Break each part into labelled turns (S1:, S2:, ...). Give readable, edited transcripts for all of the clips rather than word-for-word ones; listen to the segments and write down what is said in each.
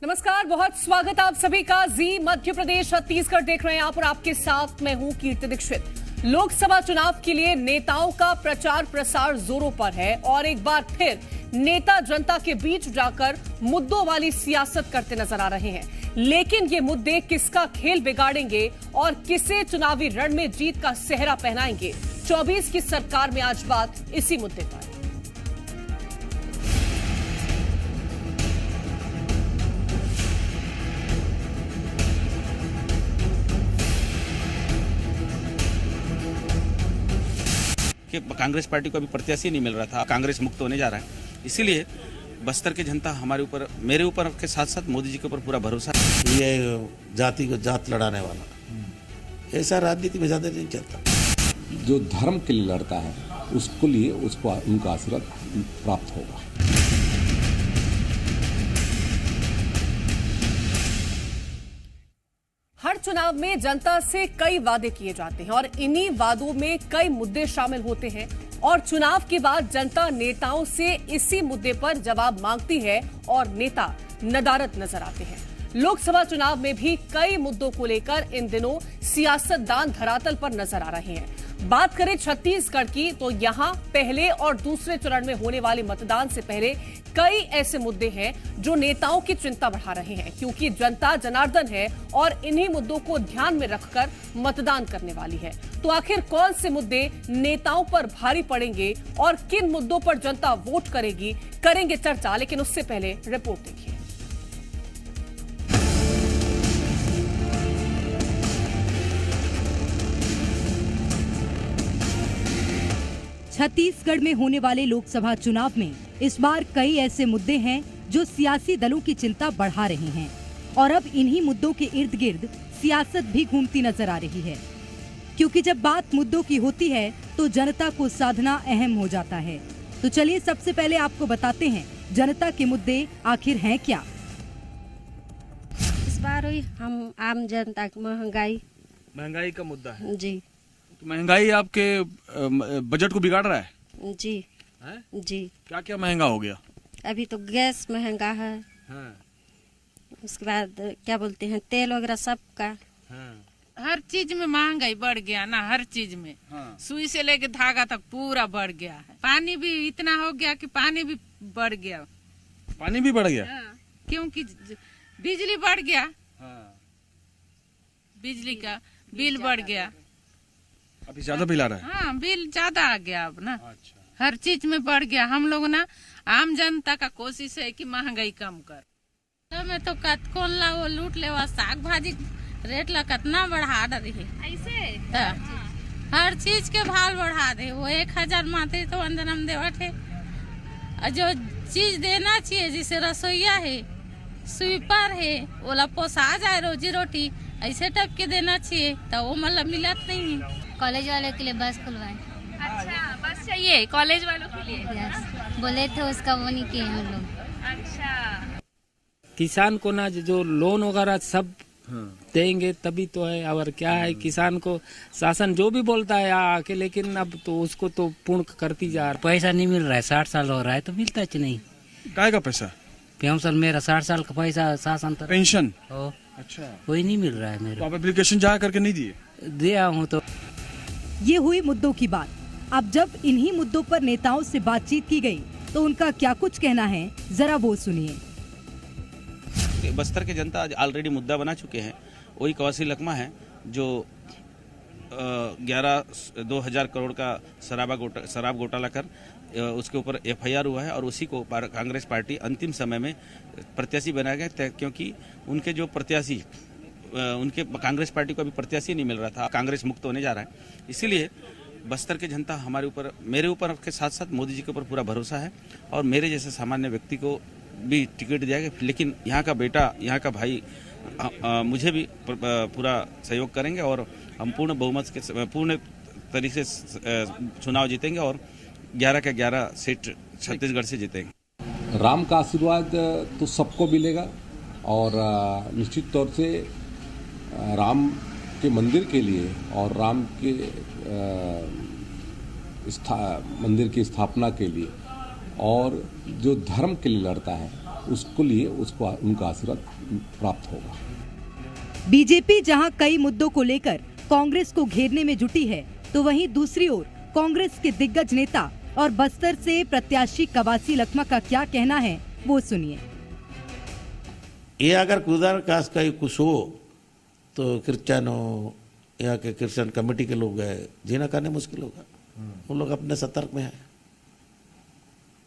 S1: नमस्कार, बहुत स्वागत आप सभी का। जी मध्य प्रदेश छत्तीसगढ़ देख रहे हैं आप और आपके साथ मैं हूं कीर्ति दीक्षित। लोकसभा चुनाव के लिए नेताओं का प्रचार प्रसार जोरों पर है और एक बार फिर नेता जनता के बीच जाकर मुद्दों वाली सियासत करते नजर आ रहे हैं। लेकिन ये मुद्दे किसका खेल बिगाड़ेंगे और किसे चुनावी रण में जीत का सेहरा पहनाएंगे, 24 की सरकार में आज बात इसी मुद्दे पर।
S2: कि कांग्रेस पार्टी को अभी प्रत्याशी नहीं मिल रहा था, कांग्रेस मुक्त होने जा रहा है। इसीलिए बस्तर की जनता हमारे ऊपर, मेरे ऊपर के साथ साथ मोदी जी के ऊपर पूरा भरोसा है।
S3: ये जाति को जात लड़ाने वाला, ऐसा राजनीति में ज्यादा नहीं चलता।
S4: जो धर्म के लिए लड़ता है उसको लिए उसको उनका आशीर्वाद प्राप्त होगा।
S1: हर चुनाव में जनता से कई वादे किए जाते हैं और इन्हीं वादों में कई मुद्दे शामिल होते हैं और चुनाव के बाद जनता नेताओं से इसी मुद्दे पर जवाब मांगती है और नेता नदारद नजर आते हैं। लोकसभा चुनाव में भी कई मुद्दों को लेकर इन दिनों सियासतदान धरातल पर नजर आ रहे हैं। बात करें छत्तीसगढ़ की तो यहां पहले और दूसरे चरण में होने वाले मतदान से पहले कई ऐसे मुद्दे हैं जो नेताओं की चिंता बढ़ा रहे हैं, क्योंकि जनता जनार्दन है और इन्हीं मुद्दों को ध्यान में रखकर मतदान करने वाली है। तो आखिर कौन से मुद्दे नेताओं पर भारी पड़ेंगे और किन मुद्दों पर जनता वोट करेगी, करेंगे चर्चा। लेकिन उससे पहले रिपोर्ट देखिए।
S5: छत्तीसगढ़ में होने वाले लोकसभा चुनाव में इस बार कई ऐसे मुद्दे हैं जो सियासी दलों की चिंता बढ़ा रहे हैं और अब इन्हीं मुद्दों के इर्द गिर्द सियासत भी घूमती नजर आ रही है, क्योंकि जब बात मुद्दों की होती है तो जनता को साधना अहम हो जाता है। तो चलिए सबसे पहले आपको बताते हैं जनता के मुद्दे आखिर हैं क्या।
S6: इस बार हुई हम आम जनता की
S7: महंगाई का मुद्दा है
S6: जी।
S7: तो महंगाई आपके बजट को बिगाड़ रहा है
S6: जी
S7: है?
S6: जी।
S7: क्या क्या महंगा हो गया?
S6: अभी तो गैस महंगा है,
S7: हाँ।
S6: उसके बाद क्या बोलते हैं तेल वगैरह सबका,
S7: हाँ।
S8: हर चीज में महंगाई बढ़ गया ना, हर चीज में।
S7: हाँ।
S8: सुई से लेके धागा तक पूरा बढ़ गया है। पानी भी इतना हो गया कि पानी भी बढ़ गया।
S7: पानी भी बढ़ गया?
S8: हाँ, क्योंकि बिजली बढ़ गया।
S7: हाँ।
S8: बिजली का बिल बढ़ गया।
S7: अभी ज्यादा बिल आ रहा है?
S8: हाँ, बिल ज्यादा आ गया अब ना।
S7: अच्छा।
S8: हर चीज में बढ़ गया। हम लोग ना आम जनता का कोशिश है कि महंगाई कम कर। तो मैं तो कौन ला वो लूट ले, साग भाजी रेट ला कितना बढ़ा रही है ऐसे। हर चीज के भाव बढ़ा दे। वो 1000 माते तो अंदर हम देवट है। जो चीज देना चाहिए, जैसे रसोईया है, स्वीपर है, ओला पोसा जाए रोजी रोटी, ऐसे टाइप के देना चाहिए। तो वो मतलब मिलत नहीं है।
S9: कॉलेज वालों के लिए बस खुलवाए।
S10: अच्छा, बस चाहिए कॉलेज वालों के लिए?
S9: यस, बोले थे उसका वो नहीं किए हम लोग।
S10: अच्छा।
S11: किसान को ना जो लोन वगैरह सब देंगे तभी तो है। और क्या है, किसान को शासन जो भी बोलता है आके, लेकिन अब तो उसको तो पूर्ण करती जा रहा।
S12: पैसा नहीं मिल रहा है, 60 साल हो रहा है तो मिलता है नहीं।
S7: काय का पैसा?
S12: पेंशन मेरा 60 साल का पैसा शासन तक
S7: पेंशन।
S12: अच्छा, कोई नहीं मिल रहा है मेरा।
S7: तो आप एप्लीकेशन जा करके नहीं दिए?
S12: दिया हूँ। तो
S5: ये हुई मुद्दों की बात। अब जब इन्हीं मुद्दों पर नेताओं से बातचीत की गई तो उनका क्या कुछ कहना है, जरा वो सुनिए।
S2: बस्तर के जनता आज ऑलरेडी मुद्दा बना चुके हैं। वही कवासी लकमा है जो 2000 करोड़ का शराब घोटाला कर उसके ऊपर FIR हुआ है और उसी को कांग्रेस पार्टी अंतिम समय में प्रत्याशी बनाया गया, क्योंकि उनके जो प्रत्याशी उनके कांग्रेस पार्टी को अभी प्रत्याशी नहीं मिल रहा था, कांग्रेस मुक्त होने जा रहा है। इसीलिए बस्तर की जनता हमारे ऊपर, मेरे ऊपर के साथ साथ मोदी जी के ऊपर पूरा भरोसा है और मेरे जैसे सामान्य व्यक्ति को भी टिकट दिया गया। लेकिन यहाँ का बेटा, यहाँ का भाई मुझे भी पूरा सहयोग करेंगे और हम पूर्ण बहुमत के पूर्ण तरीके से चुनाव जीतेंगे और 11 के 11 सीट छत्तीसगढ़ से जीतेंगे।
S4: राम का आशीर्वाद तो सबको मिलेगा और निश्चित तौर से राम के मंदिर के लिए और राम के मंदिर की स्थापना के लिए और जो धर्म के लिए लड़ता है उसको लिए उसको उनका आशीर्वाद प्राप्त होगा।
S5: बीजेपी जहां कई मुद्दों को लेकर कांग्रेस को घेरने में जुटी है, तो वहीं दूसरी ओर कांग्रेस के दिग्गज नेता और बस्तर से प्रत्याशी कवासी लखमा का क्या कहना है, वो सुनिए।
S3: ये अगर खुदा काश का कुछ हो तो क्रिश्चियन हो, यहाँ के क्रिश्चियन कमेटी के लोग है, जीना करने मुश्किल होगा। उन लोग अपने सतर्क में है,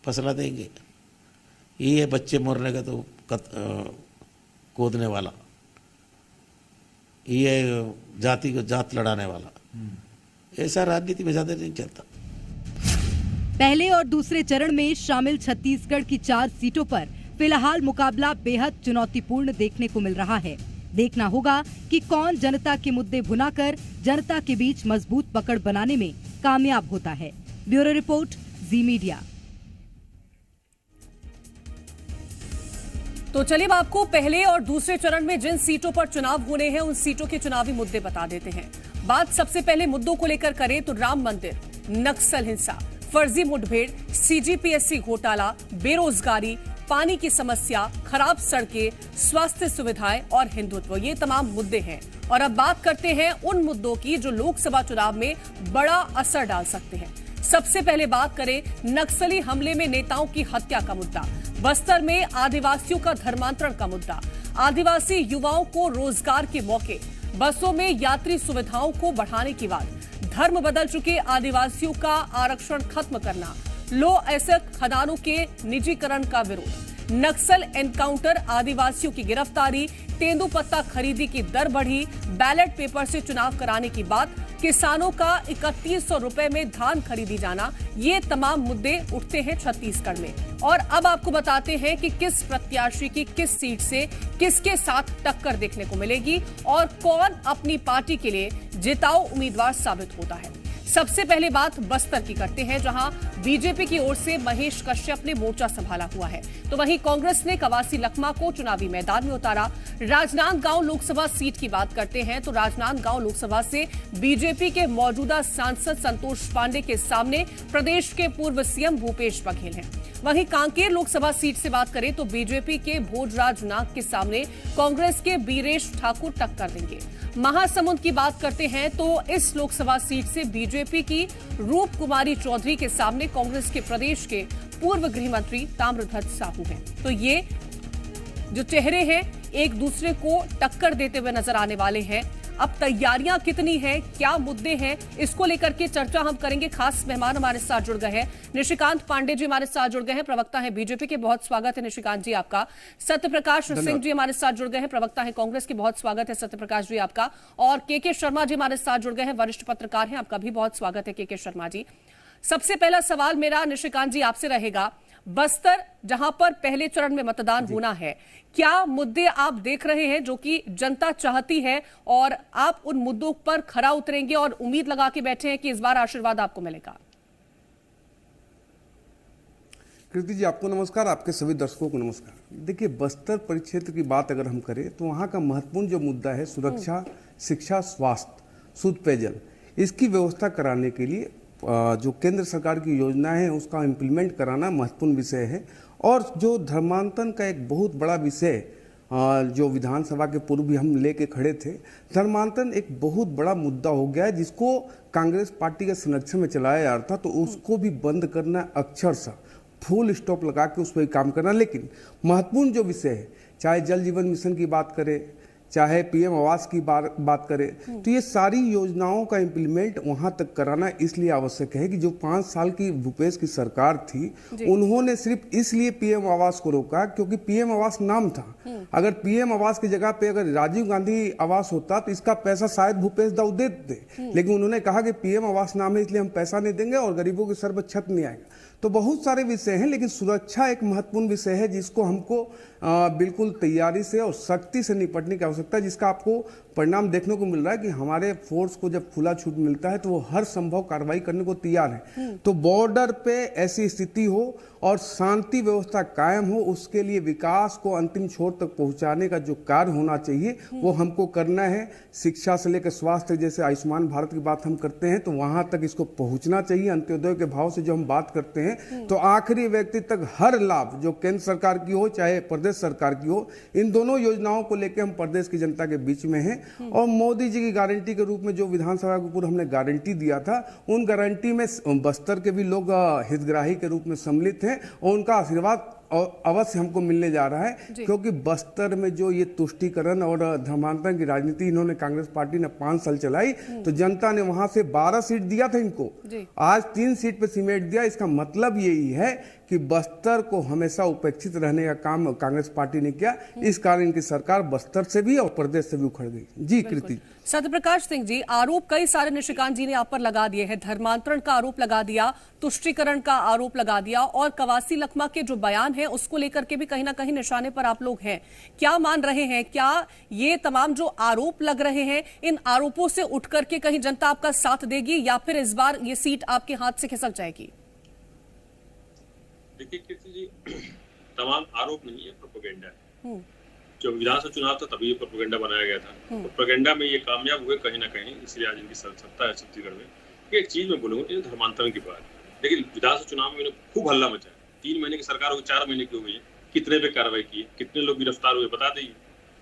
S3: फैसला देंगे। ये बच्चे मरने का तो कूदने वाला, ये जाति को जात लड़ाने वाला, ऐसा राजनीति में ज्यादा नहीं चलता।
S5: पहले और दूसरे चरण में शामिल छत्तीसगढ़ की 4 सीटों पर फिलहाल मुकाबला बेहद चुनौतीपूर्ण देखने को मिल रहा है। देखना होगा कि कौन जनता के मुद्दे भुनाकर जनता के बीच मजबूत पकड़ बनाने में कामयाब होता है। ब्यूरो रिपोर्ट, जी मीडिया।
S1: तो चलिए अब आपको पहले और दूसरे चरण में जिन सीटों पर चुनाव होने हैं उन सीटों के चुनावी मुद्दे बता देते हैं। बात सबसे पहले मुद्दों को लेकर करें तो राम मंदिर, नक्सल हिंसा, फर्जी मुठभेड़, सीजीपीएससी घोटाला, बेरोजगारी, पानी की समस्या, खराब सड़कें, स्वास्थ्य सुविधाएं और हिंदुत्व, ये तमाम मुद्दे हैं। और अब बात करते हैं उन मुद्दों की जो लोकसभा चुनाव में बड़ा असर डाल सकते हैं। सबसे पहले बात करें नक्सली हमले में नेताओं की हत्या का मुद्दा, बस्तर में आदिवासियों का धर्मांतरण का मुद्दा, आदिवासी युवाओं को रोजगार के मौके, बसों में यात्री सुविधाओं को बढ़ाने की बात, धर्म बदल चुके आदिवासियों का आरक्षण खत्म करना, लो एसेट खदानों के निजीकरण का विरोध, नक्सल एनकाउंटर, आदिवासियों की गिरफ्तारी, तेंदुपत्ता खरीदी की दर बढ़ी, बैलेट पेपर से चुनाव कराने की बात, किसानों का 3100 रुपए में धान खरीदी जाना, ये तमाम मुद्दे उठते हैं छत्तीसगढ़ में। और अब आपको बताते हैं कि किस प्रत्याशी की किस सीट से किसके साथ टक्कर देखने को मिलेगी और कौन अपनी पार्टी के लिए जिताऊ उम्मीदवार साबित होता है। सबसे पहले बात बस्तर की करते हैं, जहां बीजेपी की ओर से महेश कश्यप ने मोर्चा संभाला हुआ है, तो वहीं कांग्रेस ने कवासी लखमा को चुनावी मैदान में उतारा। राजनांदगांव लोकसभा सीट की बात करते हैं तो राजनांदगांव लोकसभा से बीजेपी के मौजूदा सांसद संतोष पांडे के सामने प्रदेश के पूर्व सीएम भूपेश बघेल हैं। वहीं कांकेर लोकसभा सीट से बात करें तो बीजेपी के भोजराज नाग के सामने कांग्रेस के बीरेश ठाकुर टक्कर देंगे। महासमुंद की बात करते हैं तो इस लोकसभा सीट से बीजेपी की रूप कुमारी चौधरी के सामने कांग्रेस के प्रदेश के पूर्व गृह मंत्री ताम्रध्वज साहू हैं। तो ये जो चेहरे हैं एक दूसरे को टक्कर देते हुए नजर आने वाले हैं। अब तैयारियां कितनी हैं, क्या मुद्दे हैं, इसको लेकर के चर्चा हम करेंगे। खास मेहमान हमारे साथ जुड़ गए हैं, निशिकांत पांडे जी हमारे साथ जुड़ गए हैं, प्रवक्ता हैं बीजेपी के, बहुत स्वागत है निशिकांत जी आपका। सत्यप्रकाश सिंह जी हमारे साथ जुड़ गए हैं, प्रवक्ता हैं कांग्रेस के, बहुत स्वागत है सत्यप्रकाश जी आपका। और के शर्मा जी हमारे साथ जुड़ गए हैं, वरिष्ठ पत्रकार हैं, आपका भी बहुत स्वागत है के शर्मा जी। सबसे पहला सवाल मेरा निशिकांत जी आपसे रहेगा, बस्तर जहां पर पहले चरण में मतदान होना है, क्या मुद्दे आप देख रहे हैं जो कि जनता चाहती है और आप उन मुद्दों पर खरा उतरेंगे और उम्मीद लगा के बैठे हैं कि इस बार आशीर्वाद आपको मिलेगा?
S13: कृति जी आपको नमस्कार, आपके सभी दर्शकों को नमस्कार। देखिए, बस्तर परिक्षेत्र की बात अगर हम करें तो वहाँ का महत्वपूर्ण जो मुद्दा है सुरक्षा, शिक्षा, स्वास्थ्य, शुद्ध पेयजल, इसकी व्यवस्था कराने के लिए जो केंद्र सरकार की योजना है उसका इम्प्लीमेंट कराना महत्वपूर्ण विषय है। और जो धर्मांतरण का एक बहुत बड़ा विषय जो विधानसभा के पूर्व भी हम लेके खड़े थे, धर्मांतरण एक बहुत बड़ा मुद्दा हो गया है जिसको कांग्रेस पार्टी के संरक्षण में चलाया जा रहा था, तो उसको भी बंद करना, अक्षरशः फुल स्टॉप लगा के उस पर काम करना। लेकिन महत्वपूर्ण जो विषय है, चाहे जल जीवन मिशन की बात करें, चाहे पीएम आवास की बात करें, तो ये सारी योजनाओं का इम्प्लीमेंट वहां तक कराना इसलिए आवश्यक है कि जो 5 साल की भूपेश की सरकार थी उन्होंने सिर्फ इसलिए पीएम आवास को रोका क्योंकि पीएम आवास नाम था। अगर पीएम आवास की जगह पे अगर राजीव गांधी आवास होता तो इसका पैसा शायद भूपेश दाऊ देते, लेकिन उन्होंने कहा कि पीएम आवास नाम है इसलिए हम पैसा नहीं देंगे और गरीबों के सर पर छत नहीं आएगा। तो बहुत सारे विषय हैं, लेकिन सुरक्षा एक महत्वपूर्ण विषय है जिसको हमको बिल्कुल तैयारी से और सख्ती से निपटने की आवश्यकता है, जिसका आपको परिणाम देखने को मिल रहा है कि हमारे फोर्स को जब खुला छूट मिलता है तो वो हर संभव कार्रवाई करने को तैयार है। तो बॉर्डर पे ऐसी स्थिति हो और शांति व्यवस्था कायम हो, उसके लिए विकास को अंतिम छोर तक पहुंचाने का जो कार्य होना चाहिए वो हमको करना है। शिक्षा से लेकर स्वास्थ्य, जैसे आयुष्मान भारत की बात हम करते हैं तो वहां तक इसको पहुंचना चाहिए। अंत्योदय के भाव से जो हम बात करते हैं तो आखिरी व्यक्ति तक हर लाभ, जो केंद्र सरकार की हो चाहे प्रदेश सरकार की हो, इन दोनों योजनाओं को लेकर हम प्रदेश की जनता के बीच में हैं। और मोदी जी की गारंटी के रूप में जो विधानसभा के ऊपर हमने गारंटी दिया था, उन गारंटी में बस्तर के भी लोग हितग्राही के रूप में सम्मिलित हैं और उनका आशीर्वाद अवश्य हमको मिलने जा रहा है, क्योंकि बस्तर में जो ये तुष्टीकरण और धर्मांतरण की राजनीति इन्होंने कांग्रेस पार्टी ने 5 साल चलाई तो जनता ने वहां से 12 सीट दिया था इनको, आज 3 सीट पे सिमेट दिया। इसका मतलब यही है कि बस्तर को हमेशा उपेक्षित रहने का काम कांग्रेस पार्टी ने किया। इस कारण इनकी सरकार बस्तर से भी और प्रदेश से भी उखड़ गई। जी कृति।
S1: सत्यप्रकाश सिंह जी, आरोप कई सारे निशिकांत जी ने आप पर लगा दिए हैं। धर्मांतरण का आरोप लगा दिया, तुष्टीकरण का आरोप लगा दिया और कवासी लखमा के जो बयान है उसको लेकर के भी कहीं ना कहीं निशाने पर आप लोग हैं। क्या मान रहे हैं, क्या ये तमाम जो आरोप लग रहे हैं, इन आरोपों से उठ करके कहीं जनता आपका साथ देगी या फिर इस बार ये सीट आपके हाथ से खिसक जाएगी?
S14: देखिए कीर्ति जी, तमाम आरोप नहीं है, प्रोपेगेंडा है। जब विधानसभा चुनाव था तभी ये प्रोपेगेंडा बनाया गया था। प्रोपेगेंडा में ये कामयाब हुए कहीं ना कहीं, इसलिए आज इनकी सत्ता है छत्तीसगढ़ में। एक चीज मैं बोलूंगा, ये धर्मांतरण की बात, देखिए विधानसभा चुनाव में खूब हल्ला मचा। 3 महीने की सरकार हो गई, 4 महीने की हो गई है, कितने पे कार्रवाई की, कितने लोग गिरफ्तार हुए बता देंगे।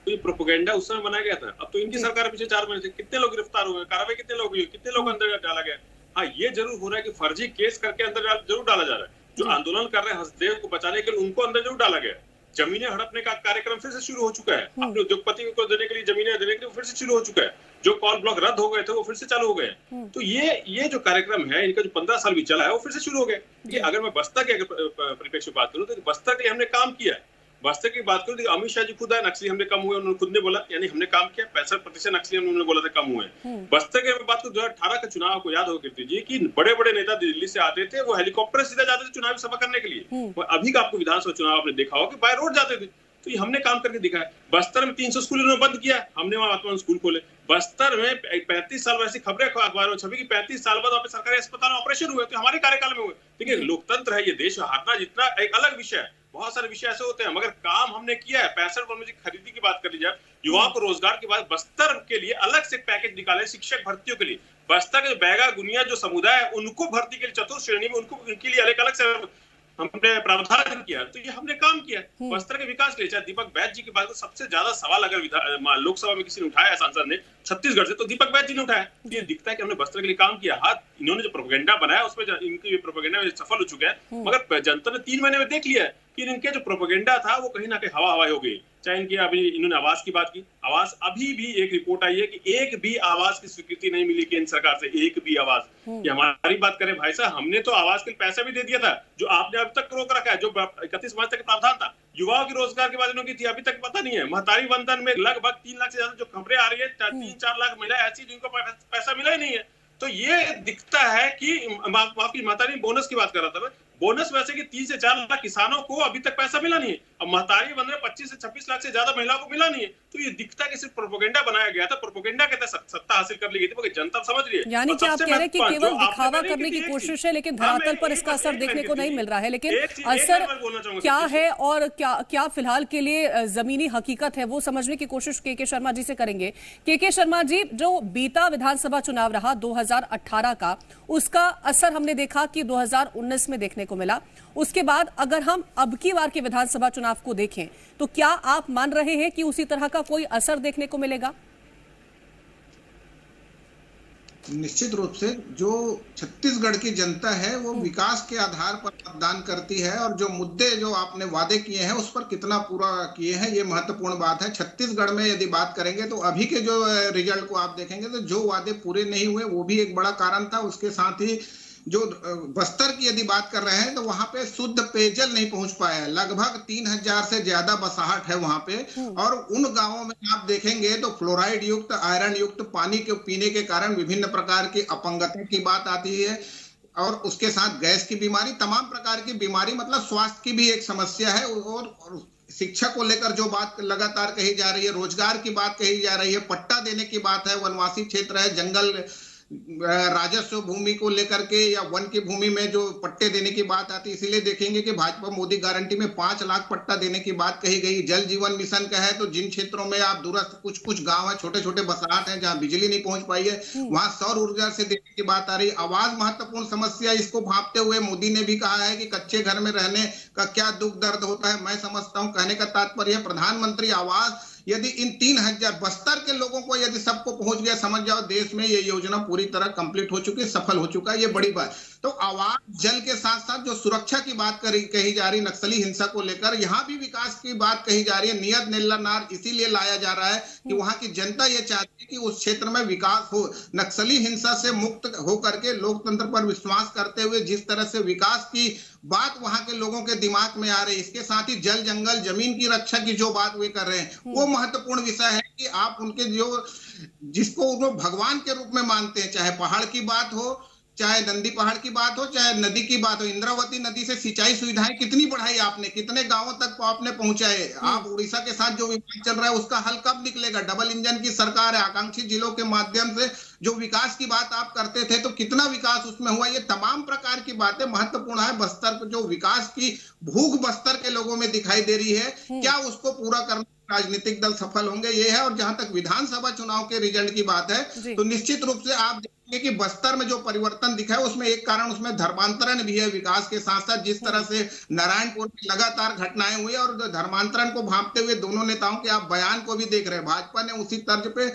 S14: तो ये प्रोपेगेंडा उस समय बनाया गया था। अब तो इनकी सरकार पिछले 4 महीने से कितने लोग गिरफ्तार हुए, कार्रवाई कितने लोग हुई, कितने लोग अंदर डाला गया। हाँ, ये जरूर हो रहा है कि फर्जी केस करके अंदर जरूर डाला जा रहा है। जो आंदोलन कर रहे हैं हसदेव को बचाने के लिए, उनको अंदर जरूर डाला गया। जमीनें हड़पने का कार्यक्रम फिर से शुरू हो चुका है, अपने उद्योगपति को देने के लिए, जमीनें देने के लिए फिर से शुरू हो चुका है। जो कॉल ब्लॉक रद्द हो गए थे वो फिर से चालू हो गए। तो ये जो कार्यक्रम है इनका, जो 15 साल भी चला है, वो फिर से शुरू हो गया। अगर मैं बस्तर के परिप्रेक्ष्य बात करूं तो बस्तर के लिए हमने काम किया है। बस्तर की बात करूं तो अमित शाह जी खुद आए, नक्सली हमले कम हुए, उन्होंने खुद ने बोला, यानी हमने काम किया। 65% नक्सली उन्होंने बोला था कम हुए। बस्तर के बात करूं 2018 का चुनाव को याद हो कीर्ति जी कि बड़े बड़े नेता दिल्ली से आते थे, वो हेलीकॉप्टर सीधा जाते थे चुनावी सभा करने के लिए। अभी का आपको विधानसभा चुनाव आपने देखा हो कि बाय रोड जाते थे। तो ये हमने काम करके दिखाया। बस्तर में 300 स्कूल इन्होंने बंद किया, हमने वहां आत्मा स्कूल खोले। बस्तर में 35 साल वैसी खबरें अखबारों में छपी कि 35 साल बाद वहां पे सरकारी अस्पताल में ऑपरेशन हुए, तो हमारे कार्यकाल में हुए। देखिए लोकतंत्र है ये देश, हारना जितना एक अलग विषय है, बहुत सारे विषय ऐसे होते हैं, मगर काम हमने किया है। 65 करोड़ की खरीदी की बात कर ली जाए, युवाओं को रोजगार की बात, बस्तर के लिए अलग से पैकेज निकाले शिक्षक भर्तियों के लिए। बस्तर के बैगा गुनिया जो समुदाय है उनको भर्ती के लिए चतुर्थ श्रेणी में, उनको उनके लिए अलग अलग से हमने प्रावधान किया। तो ये हमने काम किया बस्तर के विकास के लिए। चाहे दीपक बैज जी की बात, सबसे ज्यादा सवाल अगर लोकसभा में किसी ने उठाया, सांसद ने छत्तीसगढ़ से, तो दीपक बैज जी ने उठाया। ये दिखता है कि हमने बस्तर के लिए काम किया। हाँ, इन्होंने जो प्रोपेगेंडा बनाया उसमें इनकी प्रोपेगेंडा में सफल हो चुके हैं, मगर जनता ने 3 महीने में देख लिया कि इनके जो प्रोपेगेंडा था वो कहीं ना कहीं हवा हवाई हो गई। चाहे इनकी अभी इन्होंने आवास की बात की, आवास अभी भी एक रिपोर्ट आई है कि एक भी आवास की स्वीकृति नहीं मिली केंद्र सरकार से, एक भी आवास। ये हमारी बात करें भाई साहब, हमने तो आवास के लिए पैसा भी दे दिया था जो आपने अब तक रोक रखा है, जो 31 मार्च तक प्रावधान था। युवाओं के रोजगार की बात इन्होंने की थी, अभी तक पता नहीं है। महतारी वंदन में लगभग 3 लाख से ज्यादा जो खबरें आ रही है, 3-4 लाख महिला ऐसी जिनको पैसा मिला ही नहीं है। तो ये दिखता है कि माफी महतारी बोनस की बात कर रहा था मैं, बोनस वैसे कि 3 से 4 लाख किसानों को अभी तक पैसा मिला नहीं है। अब महतारी बन रहे 25 से 26 लाख से ज्यादा महिलाओं को मिला नहीं है। तो ये दिखता है कि सिर्फ प्रोपेगेंडा बनाया गया था, प्रोपेगेंडा के तहत सत्ता हासिल कर ली गई थी, मगर जनता समझ रही है।
S1: यानी कि आप कह रहे हैं कि केवल दिखावा करने की कोशिश है, लेकिन धरातल पर इसका असर देखने को नहीं मिल रहा है। लेकिन असर क्या है और क्या फिलहाल के लिए जमीनी हकीकत है, वो समझने की कोशिश के शर्मा जी से करेंगे। के शर्मा जी, जो बीता विधानसभा चुनाव रहा 2018 का, उसका असर हमने देखा कि 2019 में देखने को मिला। उसके बाद अगर हम अब की बार के विधानसभा चुनाव को देखें तो क्या आप मान रहे हैं कि उसी तरह का कोई असर देखने को मिलेगा?
S15: निश्चित रूप से जो छत्तीसगढ़ की जनता है वो विकास के आधार पर मतदान करती है, और जो मुद्दे जो आपने वादे किए हैं उस पर कितना पूरा किए हैं ये महत्वपूर्ण बात है। छत्तीसगढ़ में यदि बात करेंगे तो अभी के जो रिजल्ट को आप देखेंगे तो जो वादे पूरे नहीं हुए वो भी एक बड़ा कारण था। उसके साथ ही जो बस्तर की यदि बात कर रहे हैं तो वहां पे शुद्ध पेयजल नहीं पहुंच पाया है। लगभग 3000 से ज्यादा बसाहट है वहां पे, और उन गांवों में आप देखेंगे तो फ्लोराइड युक्त, आयरन युक्त पानी के पीने के कारण विभिन्न प्रकार की अपंगता की बात आती है, और उसके साथ गैस की बीमारी, तमाम प्रकार की बीमारी, मतलब स्वास्थ्य की भी एक समस्या है। और शिक्षा को लेकर जो बात लगातार कही जा रही है, रोजगार की बात कही जा रही है, पट्टा देने की बात है, वनवासी क्षेत्र है, जंगल राजस्व भूमि को लेकर के या वन की भूमि में जो पट्टे देने की बात आती है, इसीलिए देखेंगे कि भाजपा मोदी गारंटी में 5 लाख पट्टा देने की बात कही गई। जल जीवन मिशन का है तो जिन क्षेत्रों में आप दूरस्थ कुछ गांव है, छोटे छोटे बसाहट हैं जहां बिजली नहीं पहुंच पाई है, वहां सौर ऊर्जा से देने की बात आ रही। आवास महत्वपूर्ण समस्या, इसको भांपते हुए मोदी ने भी कहा है कि कच्चे घर में रहने का क्या दुख दर्द होता है मैं समझता हूं। कहने का तात्पर्य है प्रधानमंत्री आवास यदि इन 3000 बस्तर के लोगों को यदि सबको पहुंच गया, समझ जाओ देश में ये योजना पूरी तरह कंप्लीट हो चुकी है, सफल हो चुका है, ये बड़ी बात। तो आवास, जल के साथ साथ जो सुरक्षा की बात कही जा रही, नक्सली हिंसा को लेकर यहाँ भी विकास की बात कही जा रही है। नियत नेल्लानार इसीलिए लाया जा रहा है कि वहां की जनता ये चाहती है कि उस क्षेत्र में विकास हो, नक्सली हिंसा से मुक्त होकर के लोकतंत्र पर विश्वास करते हुए जिस तरह से विकास की बात वहां के लोगों के दिमाग में आ रही है, इसके साथ ही जल जंगल जमीन की रक्षा की जो बात वे कर रहे हैं वो महत्वपूर्ण विषय है कि आप उनके जो जिसको वो भगवान के रूप में मानते हैं, चाहे पहाड़ की बात हो, चाहे नंदी पहाड़ की बात हो, चाहे नदी की बात हो, इंद्रावती नदी से सिंचाई सुविधाएं कितनी बढ़ाई आपने, कितने गांवों तक आपने पहुंचाए। आप उड़ीसा के साथ जो विवाद चल रहा है उसका हल कब निकलेगा? डबल इंजन की सरकार है, आकांक्षी जिलों के माध्यम से जो विकास की बात आप करते थे तो कितना विकास उसमें हुआ? ये तमाम प्रकार की बातें महत्वपूर्ण है। बस्तर जो विकास की भूख बस्तर के लोगों में दिखाई दे रही है, क्या उसको पूरा करने राजनीतिक दल सफल होंगे, ये है। और जहां तक विधानसभा चुनाव के रिजल्ट की बात है तो निश्चित रूप से आप देखेंगे कि बस्तर में जो परिवर्तन दिखा है उसमें एक कारण उसमें धर्मांतरण भी है। विकास के साथ साथ जिस तरह से नारायणपुर में लगातार घटनाएं हुई और धर्मांतरण को भांपते हुए दोनों नेताओं के आप बयान को भी देख रहे हैं। भाजपा ने उसी तर्ज पे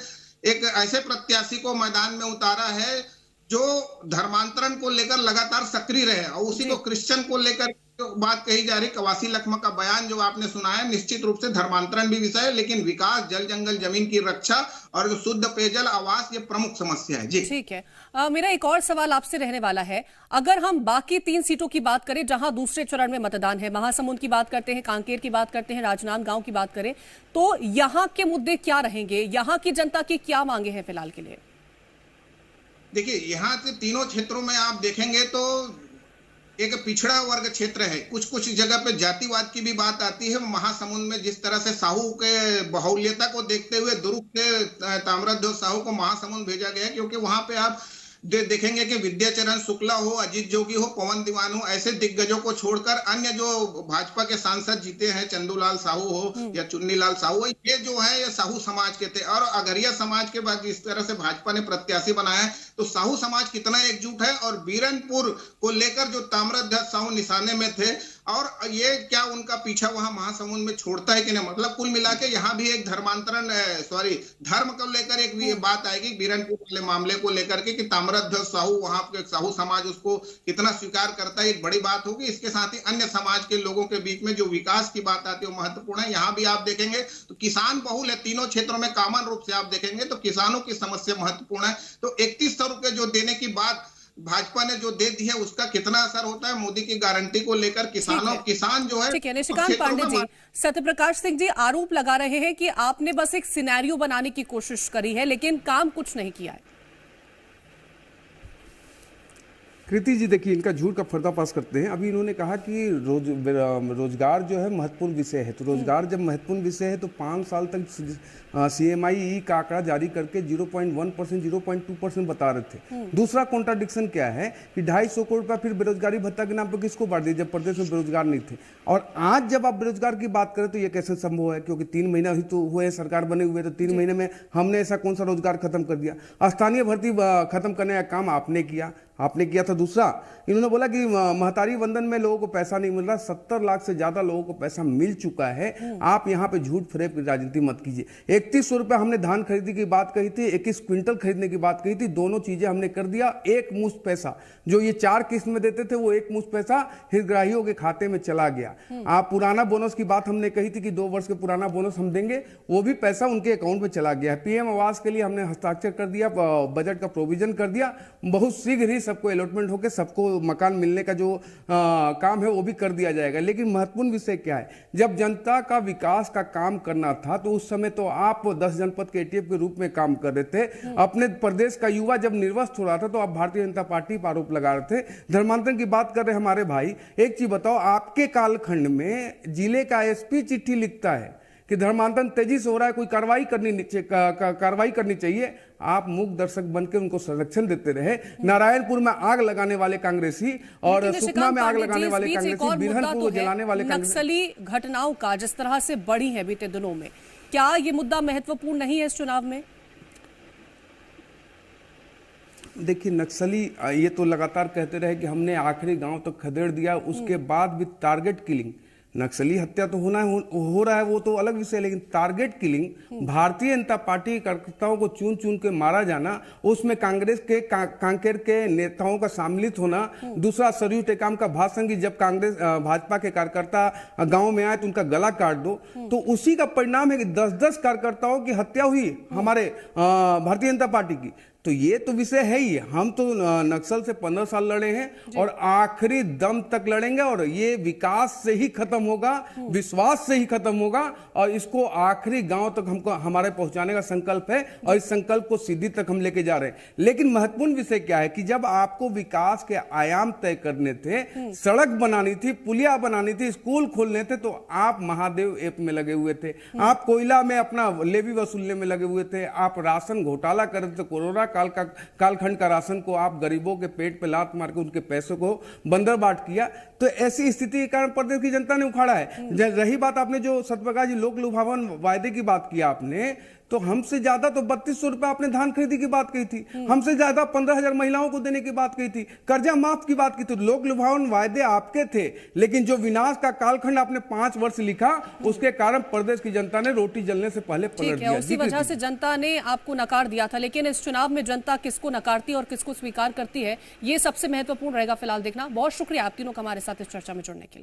S15: एक ऐसे प्रत्याशी को मैदान में उतारा है जो धर्मांतरण को लेकर लगातार सक्रिय रहे, और उसी को क्रिश्चियन को लेकर जो बात कही जा रही, कवासी लखमा का बयान जो आपने सुना है, निश्चित रूप से धर्मांतरण भी विषय है, लेकिन विकास, जल जंगल जमीन की रक्षा और जो शुद्ध पेयजल आवास ये प्रमुख समस्या है। जी
S1: ठीक है। मेरा एक और सवाल आपसे रहने वाला है, अगर हम बाकी 3 सीटों की बात करें जहां दूसरे चरण में मतदान है, महासमुंद की बात करते हैं, कांकेर की बात करते हैं, राजनांदगांव की बात करें, तो यहाँ के मुद्दे क्या रहेंगे? यहाँ की जनता की क्या मांगे हैं फिलहाल के लिए?
S15: देखिए, यहाँ से तीनों क्षेत्रों में आप देखेंगे तो एक पिछड़ा वर्ग क्षेत्र है। कुछ जगह पे जातिवाद की भी बात आती है। महासमुंद में जिस तरह से साहू के बाहुल्यता को देखते हुए दुर्ग के ताम्रध्वज साहू को महासमुंद भेजा गया, क्योंकि वहां पे आप देखेंगे कि विद्याचरण शुक्ला हो, अजीत जोगी हो, पवन दीवान हो, ऐसे दिग्गजों को छोड़कर अन्य जो भाजपा के सांसद जीते हैं, चंदूलाल साहू हो या चुन्नीलाल साहू हो, ये जो है ये साहू समाज के थे। और अगरिया समाज के बाद जिस तरह से भाजपा ने प्रत्याशी बनाया है तो साहू समाज कितना एकजुट है। और बीरनपुर को लेकर जो ताम्रध्वज साहू निशाने में थे, और ये क्या उनका पीछा वहां महासमुंद में छोड़ता है कि नहीं? मतलब कुल मिला के यहाँ भी एक धर्मांतरण धर्म को लेकर एक भी बात आएगी बीरनपुर वाले मामले को लेकर के कि ताम्रध्वज साहू, वहां के साहू समाज उसको कितना स्वीकार करता है, एक बड़ी बात होगी। इसके साथ ही अन्य समाज के लोगों के बीच में जो विकास की बात आती है वो महत्वपूर्ण है। यहाँ भी आप देखेंगे तो किसान बहुल है, तीनों क्षेत्रों में कॉमन रूप से आप देखेंगे तो किसानों की समस्या महत्वपूर्ण है। तो 3100 रुपए जो देने की बात भाजपा ने जो दे दी है उसका कितना असर होता है मोदी की गारंटी को लेकर किसान जो है।
S1: ठीक है, निशिकांत पांडे जी, सत्यप्रकाश सिंह जी आरोप लगा रहे हैं कि आपने बस एक सिनेरियो बनाने की कोशिश करी है लेकिन काम कुछ नहीं किया है।
S13: कृति जी, देखिए इनका झूठ का पर्दाफाश करते हैं। अभी इन्होंने कहा कि रोजगार जो है महत्वपूर्ण विषय है, तो रोजगार जब महत्वपूर्ण विषय है तो 5 साल तक CMI का आंकड़ा जारी करके 0.1%, 0.2% बता रहे थे। दूसरा कॉन्ट्राडिक्शन क्या है कि 250 करोड़ रुपया फिर बेरोजगारी भत्ता के नाम पर किसको बांट दिया जब प्रदेश में बेरोजगार नहीं थे। और आज जब आप बेरोजगार की बात करें तो ये कैसे संभव है? क्योंकि 3 महीना ही तो हुए सरकार बने हुए, तो 3 महीने में हमने ऐसा कौन सा रोजगार खत्म कर दिया? स्थानीय भर्ती खत्म करने का काम आपने किया था। दूसरा, इन्होंने बोला कि महतारी वंदन में लोगों को पैसा नहीं मिल रहा, 70 लाख से ज्यादा लोगों को पैसा मिल चुका है। आप यहाँ पे झूठ फरेब की राजनीति मत कीजिए। 3100 रुपए हमने धान खरीदने की बात कही थी, 21 क्विंटल खरीदने की बात कही थी, दोनों चीजें हमने कर दिया। एक मुश्त पैसा जो ये 4 किस्त में देते थे वो एक मुश्त पैसा हितग्राहियों के खाते में चला गया। आप पुराना बोनस की बात हमने कही थी कि 2 वर्ष के पुराना बोनस हम देंगे, वो भी पैसा उनके अकाउंट में चला गया है। PM आवास के लिए हमने हस्ताक्षर कर दिया, बजट का प्रोविजन कर दिया। बहुत शीघ्र ही सबको अलॉटमेंट होकर सबको मकान मिलने का जो काम है वो भी कर दिया जाएगा। लेकिन महत्वपूर्ण विषय क्या है, जब जनता का विकास का काम करना था तो उस समय तो आप 10 जनपद के एटीएफ के रूप में काम कर रहे थे। अपने प्रदेश का युवा जब निर्वस्त हो रहा था तो आप भारतीय जनता पार्टी पर आरोप लगा रहे थे। धर्मांतरण की बात कर रहे हमारे भाई, एक चीज बताओ, आपके कालखंड में जिले का एसपी चिट्ठी लिखता है कि धर्मांतरण तेजी से हो रहा है, कोई कार्रवाई करनी चाहिए। आप मूक दर्शक बनकर उनको संरक्षण देते रहे। नारायणपुर में आग लगाने वाले कांग्रेसी और सुकमा में आग लगाने वाले कांग्रेसी, बिरहनपुर को जलाने वाले
S1: नक्सली घटनाओं का जिस तरह से बढ़ी है बीते दिनों में, क्या ये मुद्दा महत्वपूर्ण नहीं है इस चुनाव में?
S13: देखिए, नक्सली ये तो लगातार कहते रहे कि हमने आखिरी गांव तक खदेड़ दिया, उसके बाद भी टारगेट किलिंग, नक्सली हत्या तो हो रहा है, वो तो अलग विषय है, लेकिन target killing, Bharatiya Janata party कार्यकर्ताओं को चुन चुन के मारा जाना, उसमें कांग्रेस के कांकेर के नेताओं का सम्मिलित होना, दूसरा सरयू टेकाम का भाषण की जब कांग्रेस भाजपा के कार्यकर्ता गांव में आए तो उनका गला काट दो, तो उसी का परिणाम है कि 10-10 कार्यकर्ताओं की हत्या हुई हमारे भारतीय जनता पार्टी की। तो ये तो विषय है ही। हम तो नक्सल से 15 साल लड़े हैं और आखिरी दम तक लड़ेंगे, और ये विकास से ही खत्म होगा, विश्वास से ही खत्म होगा, और इसको आखिरी गांव तक हमको हमारे पहुंचाने का संकल्प है, और इस संकल्प को सिद्धि तक हम लेके जा रहे हैं। लेकिन महत्वपूर्ण विषय क्या है कि जब आपको विकास के आयाम तय करने थे, सड़क बनानी थी, पुलिया बनानी थी, स्कूल खोलने थे, तो आप महादेव ऐप में लगे हुए थे, आप कोयला में अपना लेवी वसूलने में लगे हुए थे, आप राशन घोटाला कर रहे थे, कोरोना कालखंड का राशन को आप गरीबों के पेट पे लात मार के उनके पैसों को बंदर बाट किया। तो ऐसी स्थिति के कारण प्रदेश की जनता ने उखाड़ा है। रही बात आपने जो सत्यप्रकाश जी लोक लुभावन वायदे की बात की आपने, तो हमसे ज्यादा तो 3200 रुपए आपने धान खरीदी की बात कही थी, हमसे ज्यादा 15,000 महिलाओं को देने की बात कही थी, कर्जा माफ की बात की थी। लोक लुभावन वायदे आपके थे, लेकिन जो विनाश का कालखंड आपने 5 वर्ष लिखा, उसके कारण प्रदेश की जनता ने रोटी जलने से पहले पलट दिया।
S1: उसी वजह से जनता ने आपको नकार दिया था। लेकिन इस चुनाव में जनता किसको नकारती है और किसको स्वीकार करती है, ये सबसे महत्वपूर्ण रहेगा फिलहाल देखना। बहुत शुक्रिया आप तीनों का हमारे साथ इस चर्चा में जुड़ने के लिए।